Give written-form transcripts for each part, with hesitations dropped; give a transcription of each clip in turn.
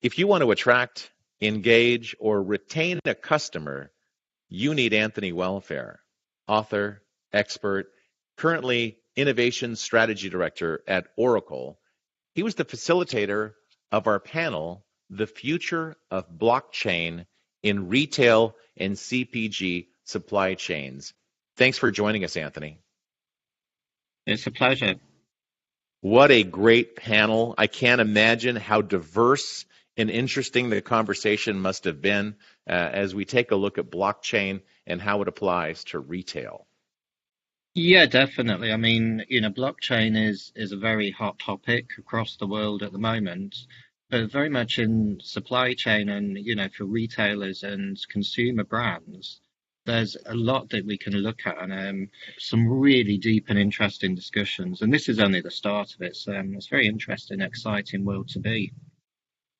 If you want to attract, engage, or retain a customer, you need Anthony Welfare, author, expert, currently Innovation Strategy Director at Oracle. He was the facilitator of our panel, The Future of Blockchain in Retail and CPG Supply Chains. Thanks for joining us, Anthony. It's a pleasure. What a great panel. I can't imagine how diverse and interesting the conversation must have been as we take a look at blockchain and how it applies to retail. Yeah, definitely. I mean, blockchain is a very hot topic across the world at the moment, but very much in supply chain and, for retailers and consumer brands, there's a lot that we can look at and some really deep and interesting discussions. And this is only the start of it. So it's a very interesting, exciting world to be.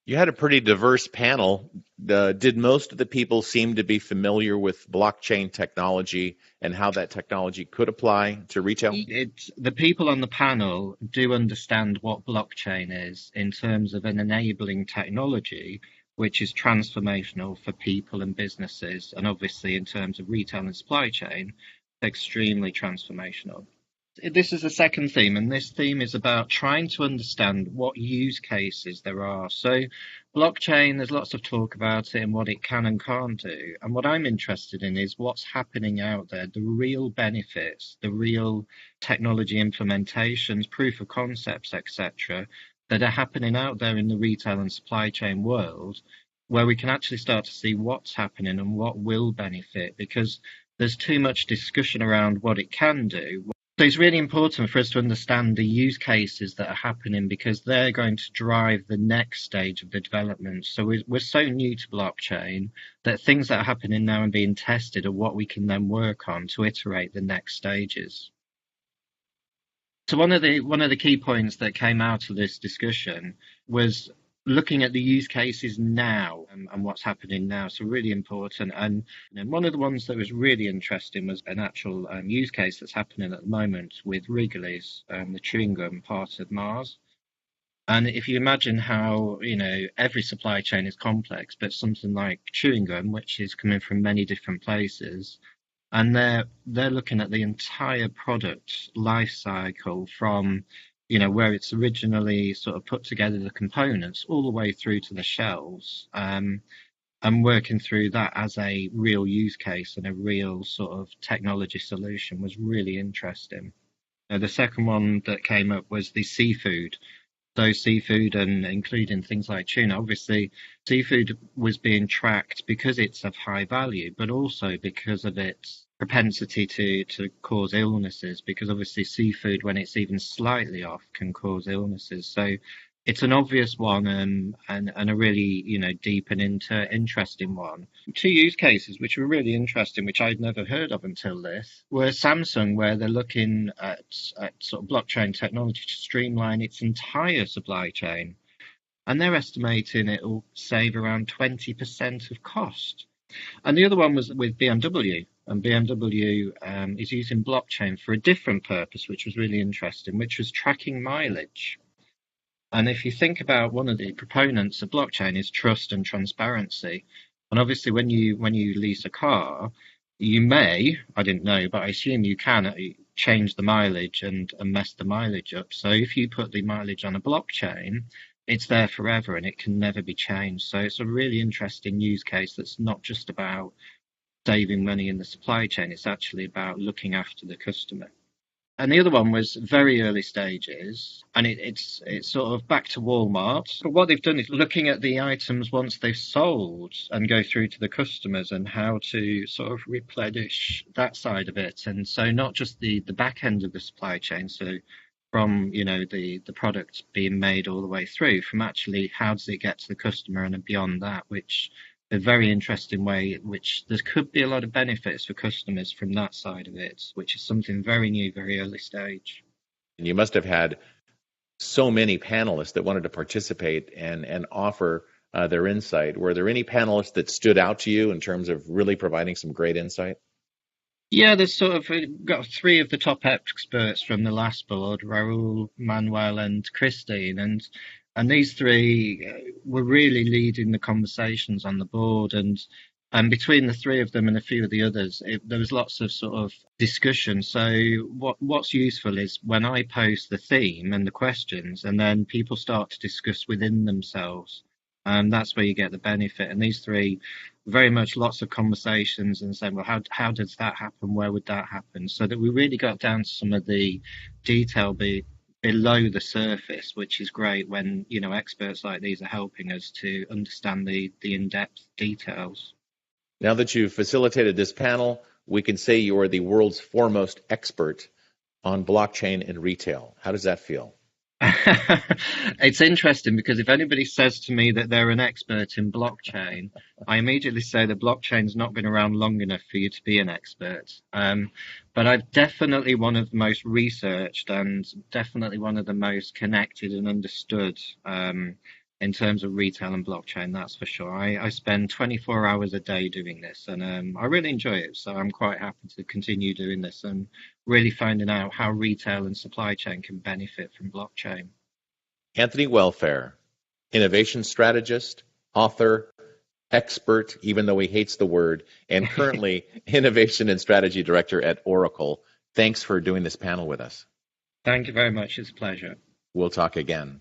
You had a pretty diverse panel. Did most of the people seem to be familiar with blockchain technology and how that technology could apply to retail? The people on the panel do understand what blockchain is in terms of an enabling technology, which is transformational for people and businesses, and obviously in terms of retail and supply chain, extremely transformational. This is the second theme, and this theme is about trying to understand what use cases there are. So blockchain, there's lots of talk about it and what it can and can't do. And what I'm interested in is what's happening out there, the real benefits, the real technology implementations, proof of concepts, etc., that are happening out there in the retail and supply chain world, where we can actually start to see what's happening and what will benefit, because there's too much discussion around what it can do. So it's really important for us to understand the use cases that are happening, because they're going to drive the next stage of the development. So we're so new to blockchain that things that are happening now and being tested are what we can then work on to iterate the next stages. So one of the key points that came out of this discussion was looking at the use cases now and what's happening now. So really important. And one of the ones that was really interesting was an actual use case that's happening at the moment with Wrigley's, the chewing gum part of Mars. And if you imagine how, every supply chain is complex, but something like chewing gum, which is coming from many different places, and they're looking at the entire product life cycle from where it's originally sort of put together, the components, all the way through to the shelves, and working through that as a real use case and a real sort of technology solution was really interesting. The second one that came up was the seafood. So seafood, and including things like tuna. Obviously, seafood was being tracked because it's of high value, but also because of its propensity to cause illnesses, because obviously seafood, when it's even slightly off, can cause illnesses. So it's an obvious one and a really, deep and interesting one. Two use cases which were really interesting, which I'd never heard of until this, were Samsung, where they're looking at sort of blockchain technology to streamline its entire supply chain. And they're estimating it will save around 20% of cost. And the other one was with BMW. And BMW is using blockchain for a different purpose, which was really interesting, which was tracking mileage. And if you think about one of the proponents of blockchain is trust and transparency. And obviously when you lease a car, you may, I didn't know, but I assume you can change the mileage and mess the mileage up. So if you put the mileage on a blockchain, it's there forever and it can never be changed. So it's a really interesting use case that's not just about saving money in the supply chain, it's actually about looking after the customer. And the other one was very early stages, and it's sort of back to Walmart. But what they've done is looking at the items once they've sold and go through to the customers and how to sort of replenish that side of it. And so not just the back end of the supply chain, so from, the product being made all the way through, from actually how does it get to the customer and beyond that, which a very interesting way, which there could be a lot of benefits for customers from that side of it, which is something very new, very early stage. And you must have had so many panelists that wanted to participate and offer their insight. Were there any panelists that stood out to you in terms of really providing some great insight? Yeah, there's sort of got three of the top experts from the last board, Raul, Manuel, and Christine. And And these three were really leading the conversations on the board. And between the three of them and a few of the others, there was lots of sort of discussion. So what's useful is when I post the theme and the questions, and then people start to discuss within themselves. And that's where you get the benefit. And these three, very much lots of conversations and saying, well, how does that happen? Where would that happen? So that we really got down to some of the detail below the surface, which is great when, experts like these are helping us to understand the in-depth details. Now that you've facilitated this panel, we can say you are the world's foremost expert on blockchain and retail. How does that feel? It's interesting because if anybody says to me that they're an expert in blockchain, I immediately say that blockchain's not been around long enough for you to be an expert. But I'm definitely one of the most researched and definitely one of the most connected and understood in terms of retail and blockchain, that's for sure. I spend 24 hours a day doing this, and I really enjoy it. So I'm quite happy to continue doing this and really finding out how retail and supply chain can benefit from blockchain. Anthony Welfare, innovation strategist, author, expert, even though he hates the word, and currently innovation and strategy director at Oracle. Thanks for doing this panel with us. Thank you very much. It's a pleasure. We'll talk again.